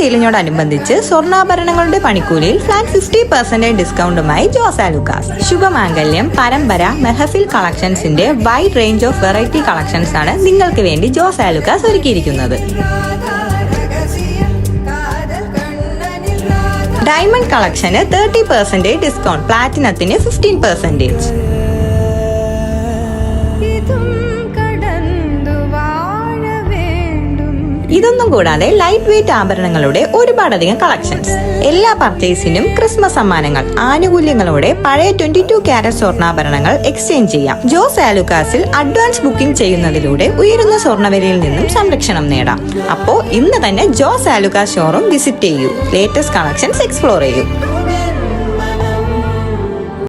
സെയിലിനോടനുബന്ധിച്ച് സ്വർണ്ണാഭരണങ്ങളുടെ പണിക്കൂലിയിൽ ഫ്ലാറ്റ് 50% ഡിസ്കൗണ്ടുമായി ജോസ് ആലുക്കാസ്. ശുഭമാംഗല്യം, പരമ്പര, മെഹഫിൽ കളക്ഷൻസിന്റെ wide range of variety collections ആണ് നിങ്ങൾക്ക് വേണ്ടി ജോസ് ആലുക്കാസ് ഒരുക്കിയിരിക്കുന്നത്. ഡയമണ്ട് കളക്ഷന് 30% ഡിസ്കൗണ്ട്, പ്ലാറ്റിനത്തിന് 15%. ഇതൊന്നും കൂടാതെ ലൈറ്റ് വെയിറ്റ് ആഭരണങ്ങളുടെ ഒരുപാടധികം കളക്ഷൻസ്. എല്ലാ പർച്ചേസിനും ക്രിസ്മസ് സമ്മാനങ്ങൾ, ആനുകൂല്യങ്ങളോടെ പഴയ 22 കാരറ്റ് സ്വർണ്ണാഭരണങ്ങൾ എക്സ്ചേഞ്ച് ചെയ്യാം. ജോസ് ആലുക്കാസിൽ അഡ്വാൻസ് ബുക്കിംഗ് ചെയ്യുന്നതിലൂടെ ഉയരുന്ന സ്വർണ്ണവിലയിൽ നിന്നും സംരക്ഷണം നേടാം. അപ്പോൾ ഇന്ന് തന്നെ ജോസ് ആലുക്കാസ് ഷോറൂം വിസിറ്റ് ചെയ്യൂ, ലേറ്റസ്റ്റ് കളക്ഷൻസ് എക്സ്പ്ലോർ ചെയ്യൂ.